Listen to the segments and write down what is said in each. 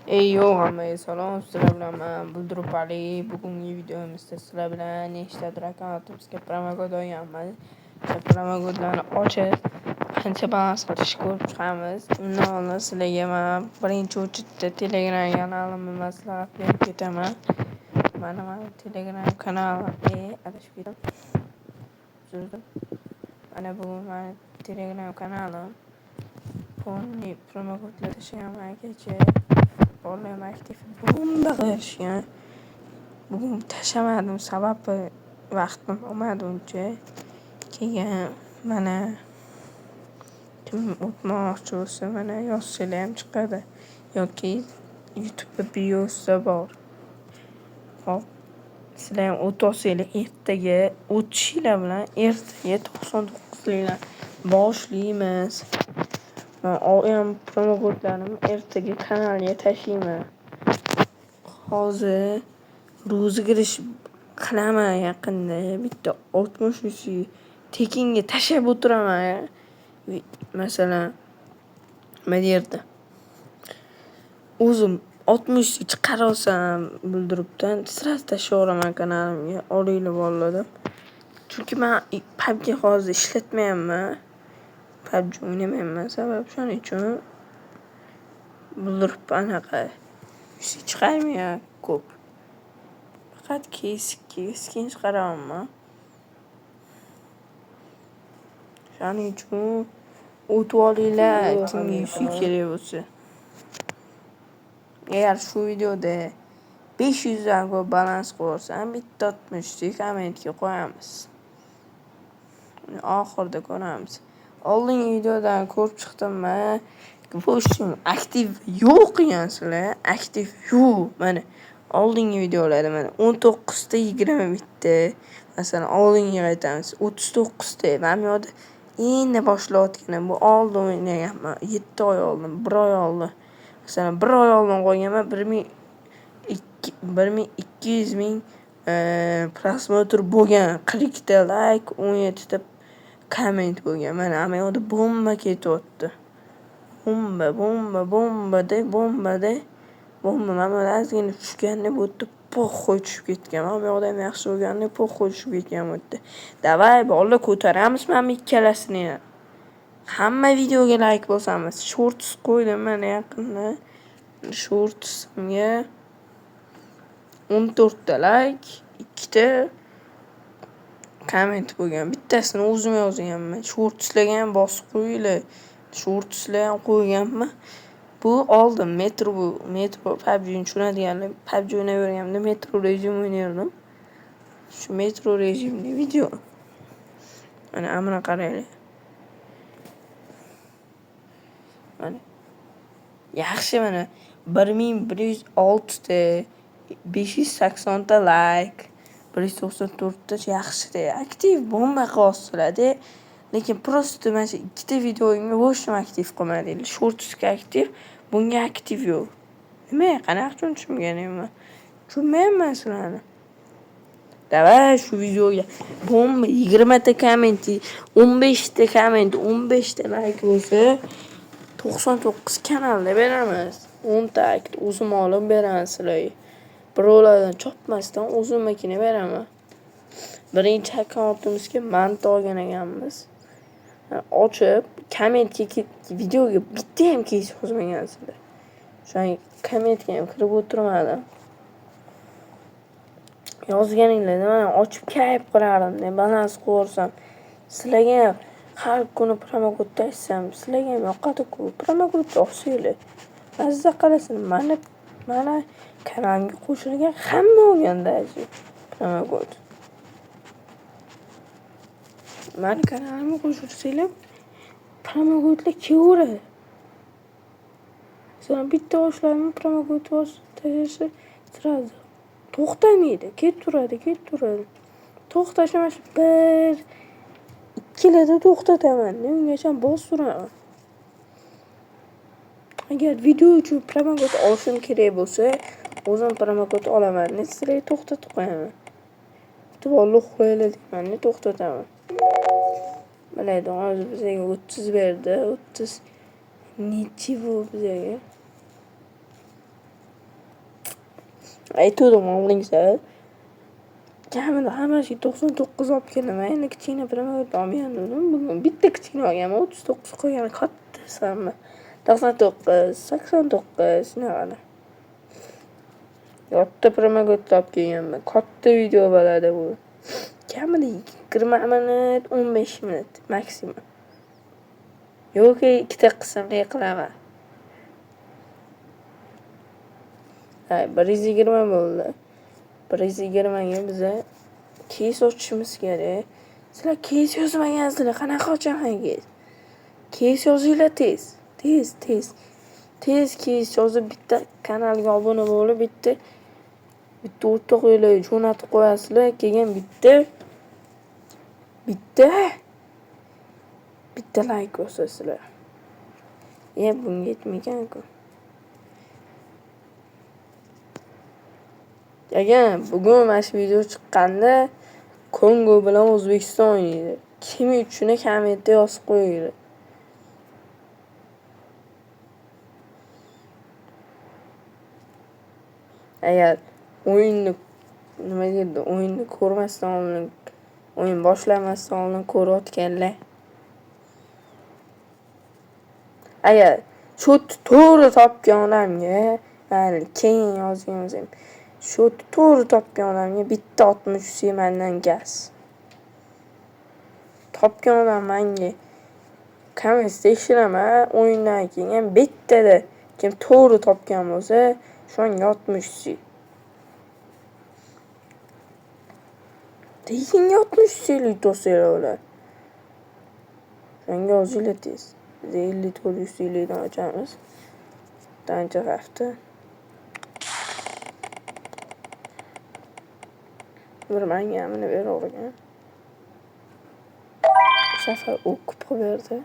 Yo, hammaga salom. Sizlar bilan men Buldurib Ali. Bugungi videomizda sizlar bilan nechtadir akkauntimizga promokod o'ynayapmiz. Promokodlarni ochib, qancha balans qilishni ko'rib chiqamiz. Undan oldin sizlarga men birinchi o'chitda Telegram kanalimni maslahat berib ketaman. Mana Telegram kanalim adashib ketdim. Mana bu men Telegram kanalim. Ponni promokodlar tashlamayman kecha. Onlayn aktiv bunda qilishgan. Bugun tashlamadim sababi vaqtim bo'lmadi uncha. Keyin mana kim o'tmoqchi bo'lsa mana yozsalar ham chiqadi yoki YouTube'da biosida bor. Hop, sizlar ham o'tosanglar ertaga o'tishinglar bilan ertaga 99liklar boshlaymiz. Men promokodlarimni ertaga kanalga tashlayman. Hozir rozigirish qilaman yaqinda. Bitta 60 tekinga tashlab o'tiraman. Masalan, nima yerda o'zim 60 chiqara olsam Bulduribdan sira tashlayveraman kanalimga. Olinglar bolalar. Chunki men PUBG hozir ishlatmayapman. PUBG o'ynamayapman. Sabab shuning uchun Buldurib anaqa chiqarmayman ko'p. Faqat keskin chiqaraman. Shuning uchun o'tib olinglar, kimga kerak bo'lsa. Agar shu videoda 500 dan ko'p balans qo'ysam, bitta 60 kommentga qo'yamiz. Oxirida ko'ramiz. Oldingi videodan ko'rib chiqdim-man. Bo'shim aktiv yo'q egansizlar. Aktiv yo'q. Mana oldingi videolarda mana 19 ta 20 bitta. Masalan, oldingi aytamiz 39 ta. Men bu yerda endi boshlayotganim bu oldin o'ynaganman. 7 oy oldin, 1 oy oldin. Masalan, 1 oy oldin qo'yganman 1200 ming prosmotr bo'lgan, 40 ta like, 17 ta komment bo'lgan. Mana bu yerda bomba ketyapti. Bomba. Mana bu ozgina tushganda bu yerda po'xoy tushib ketgan. Mana bu yoqda ham yaxshi bo'lganda po'xoy tushib ketgan bu yerda. Davay, bolalar ko'taramiz mana ikkalasini ham. Hamma videoga like bosamiz. Shorts qo'ydim mana yaqinda. Shortsimga 14 ta like, 2 ta komment bo'lgan. Bittasini o'zim yozganman. Shortslarga ham bosib qo'yinglar. Shortslar ham qo'yganman. Bu oldin metro PUBG'ni tushunadiganlar PUBG o'ynayverganimda metro rejim o'ynardim. Shu metro rejimli video. Mana amına qaranglar. Mana yaxshi mana 1106 ta 580 ta like, 194 ta yaxshi aktiv bomba qilsizlar-da. Lekin prosta mana shu ikkita videoyimga bo'shim aktiv qilmadinglar. Shortsga aktiv, bunga aktiv yo'q. Nima, qanaqa tushunmaganman. Tushunmayapman sizlarni. Davay shu videoga bomba 20 ta komment, 15 ta komment, 15 ta like bo'lsa 99 kanalda beramiz. 10 ta o'zim olib beraman sizlarga. Birovlardan chopmasdan o'zimnikini beraman. Birinchi akkauntimizga manta olgan ekanmiz. Ochib, kommentga videoga bitta ham kes yozmagansizlar. Shuning kommentga ham kirib o'tirmadim. Yozganinglarda mana ochib kayf qilardim, balans qo'rsam. Sizlarga ham har kuni promokod tashsam, sizlarga ham yoqadi-ku. Promokod olsanglar. Mazza qilasizlar. Mana kanalimga qo'shilgan hamma olganda promokod. Mani kanalimga qo'shilsanglar, promokodlar kelaveradi. Masalan, bitta boshlayman promokod tashlasa, sразу to'xtamaydi, ketaveradi. To'xtashim 1-2 larda to'xtataman. Ungacha bosiraman. Agar video uchun promokod olishim kerak bo'lsa, o'zim promokod olaman. Sizlarga to'xtatib qo'yaman. Bitta bolalar uxlaylar deyman, to'xtataman. Malayda hozir bizga 30 berdi. 30 nechivo bizga. aytuvdim oldingsa. Kamida hammasi 99 olib kelaman. Endi kichkina promoga olmayman dedim. Bugun bitta kichkina olganman. 39 qo'ygan kattasanmi? 99, 89 nima. Katta promoga olib kelganman. Katta video bo'ladi bu. Kamida 20 minut, 15 minut maksimum. Yoki ikkita qismli qilaman. 120 bo'ldi. 120 ga biza keys ochishimiz kerak. Sizlar keys yozmagansizlar, qanaqa ochamangiz? Keys yozinglar tez. Tez keys yozib bitta kanalga obuna bo'lib, bitta o'rtoqlar jo'natib qo'yasizlar. Keyin bitta like bosasizlar. Bunga yetmagan-ku. Agar bugun mana shu video chiqqanda Kongo bilan O'zbekiston o'ynaydi. Kim uchun kommentda yozib qo'yinglar. Agar o'yinni ko'rmasdan oldin, o'yin boshlanmasdan oldin ko'rayotganlar. Agar shu to'g'ri topgan odamga, keyin yozganmiz. Shu to'g'ri topgan odamga bitta 60 mendan gaz. Topgan odam menga komment tekshiraman, o'yindan keyin bittada kim to'g'ri topgan bo'lsa, shunga 60. Tekin 60 to'sanglar ular. Shunga yozinglar tez. Biz 50-400 dan ochamiz. Dancha hafta. Bir mangamini beravergan. Bu safar u kupa berdi.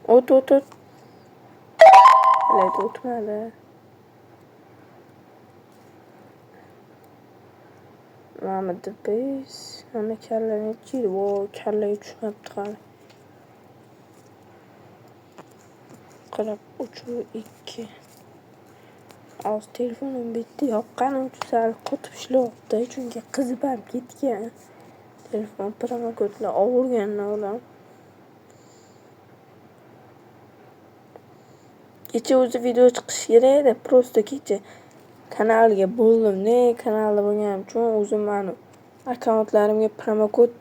O't. Hali o'tmadi. Mana biz ana kallani chiri, kallaga tushmabdi hali. Qarab 3-2. Az telefonim bitdi. Yoqqanim uchun sal qotib ishlayapti, chunki qizib ham ketgan. Telefon promokotlar ovurgandan ular. Kecha o'zi video chiqish kerak edi, prosta kecha kanalga bo'ldim. Kanalda bo'lganim uchun o'zim meni akkauntlarimga promokod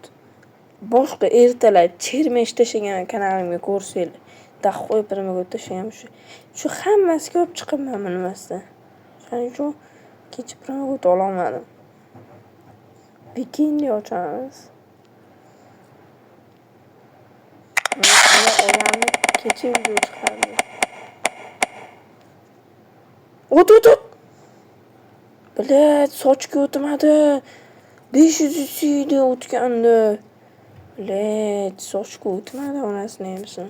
boshqa ertalab chermesh tashlagan kanalimga ko'rsanglar. Daxoy promokod tashlagan shu hammasiga olib chiqaman bilmasdan. Shuning uchun kecha promokod ololmadim. Bikini ochamiz. Mana kecha video chiqardim. O't. Bilet, sochga o'tmadi. 500 edi o'tgandi. Bilet, sochga o'tmadi onasini hamsin.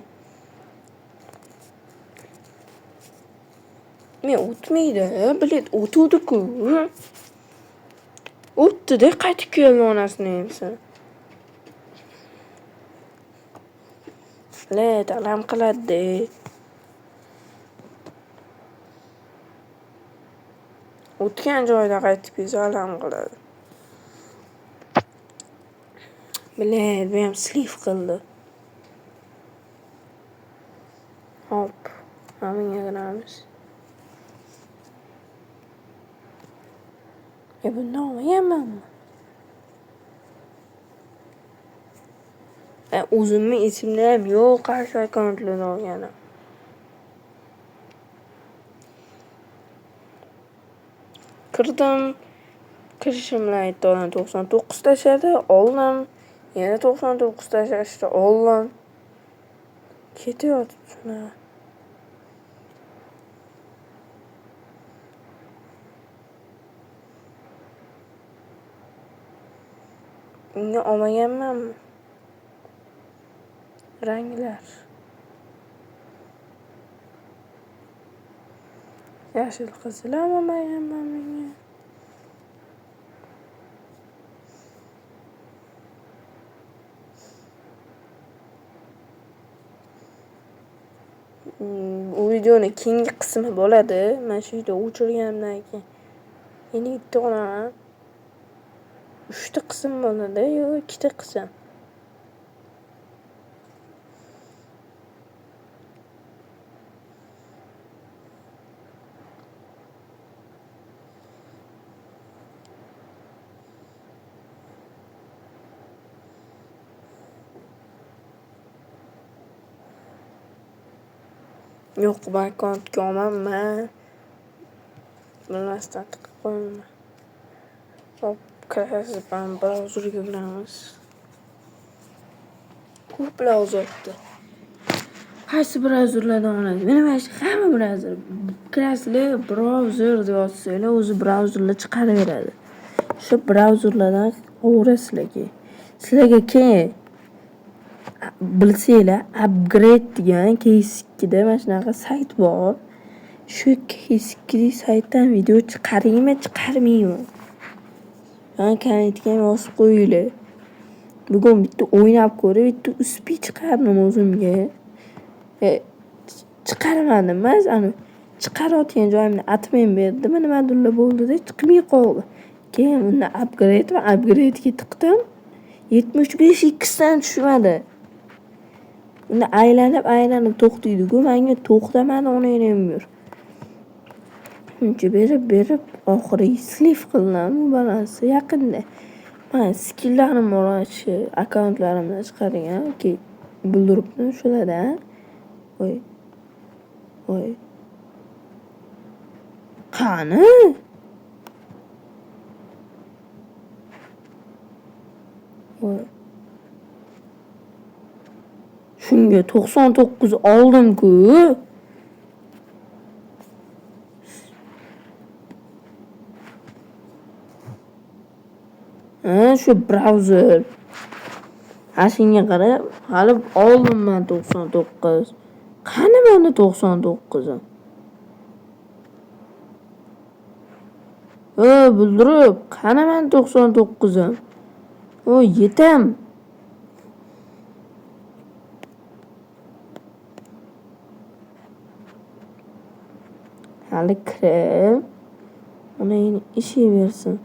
Men o'tmaydi, bilet o'tuvdi-ku. O'tdi-da qaytib keldi onasini hamsin. Bilet alam qiladi. O'tgan joyda qaytib kelsa alam qiladi. Bilet, bu ham slif qildi. Hop, menga qilamiz. Bundan olmaganmanmi? O'zimni esimda ham yo'q, qarshi akkauntlardan olganim. Kirdim. Kirishim bilan aytdim 99 tashladi, oldim. Yana 99 tashlashdi, oldim. Ketayotib shuna. Unga olmaganmanmi? Ranglar. Yashil qizil olmaganman menga. U videoni keyingi qismi bo'ladi. Men shu yerda o'chirganimdan keyin yana bitta olaman. 3 ta qism bo'ladi yo 2 ta qism. Yo'q, ben akkauntga olmayman. Bilmasdan tiqib qo'yaman. Hop, kirasiz, ben brauzerga kiramiz. Ko'p brauzerda. Qaysi brauzerlardan olasiz? Meni mana shu hamma brauzer. Kirasizlar, brauzer deb yozsanglar, o'zi brauzerlar chiqaraveradi. Shu brauzerlardan o'rasizlarga. Sizlarga keyin bilsanglar, upgrade degan KS2da mana shunaqa sayt bor. Shu KS2 saytdan video chiqaraymi, chiqarmaymi? Ben kommentga yozib qo'yinglar. Bugun bitta o'ynab ko'rib, bitta USP chiqardim o'zimga. Chiqarmadim emas, ani chiqarayotgan joyimni atmen berdi, nimadirlar bo'ldi-da, chiqmay qoldi. Keyin uni upgrade'ga tiqdim. 75x dan tushmadi. Uni aylanib to'xtaydi-ku, menga to'xtamadi, o'ynayman yur. Shuncha berib oxiriga slif qildim bu balansni yaqinda. Men skilllarni o'rnatish akkauntlarimdan chiqargan, bildiribdim shulardan. Voy. Qani? Voy. Shunga 99 oldim-ku. Shu brauzer. Shunga qarab, hali oldim men 99. Qani meni 99'im? Bildirib, qani men 99'im? Yetim. Hali kirib, ona yine işi versin.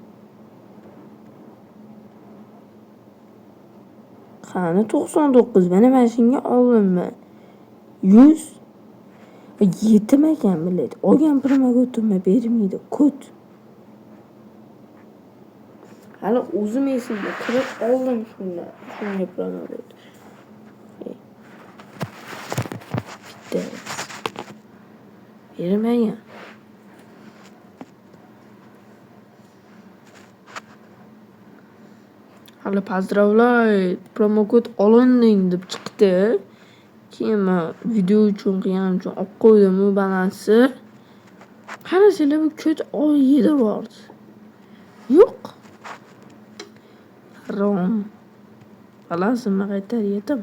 Qani 99, ben shunga oldim men. 100 yetim ekan millat. Olgan pulimga o'tma bermaydi, kut. Hali o'zim esimda kirib oldim shunga pulimga o'tdi. Bitta. Bermagan. Hali поздравляю, promokod olinding deb chiqdi. Keyin men video uchun qilganim uchun olib qo'ydim bu balansni. Qarasanglar bu kod oyida bor. Yo'q. Harom. Balansni qaytar yetim.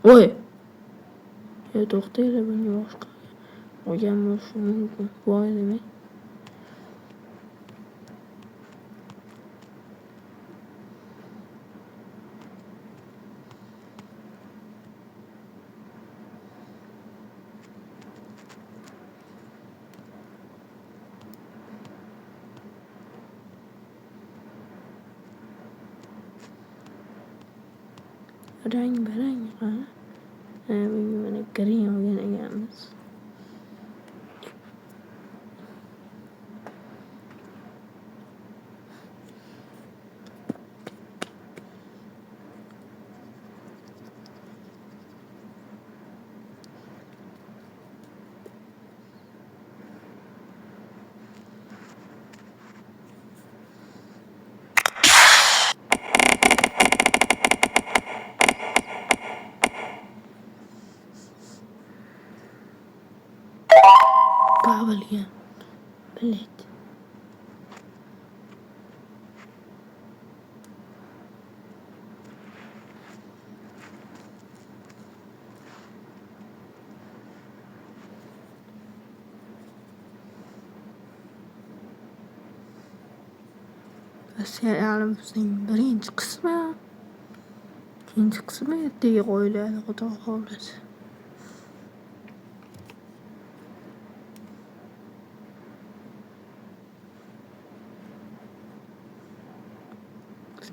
Voy. To'xtanglar, bunga boshqa olgan bo'lishi mumkin. Voy nima? Rang-barang qani. Bunga mana green olgan ekanmiz. Pavelyan. Блять. Serialimizning birinchi qismi, ikkinchi qismi ertaga qo'yiladi, xudo xohlasa.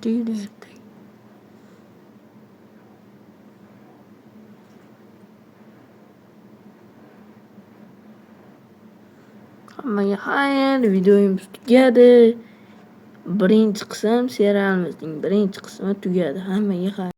tuyulyapti. Hammaga xayr, videomiz tugadi. Birinchi qism serialimizning birinchi qismi tugadi. Hammaga xayr.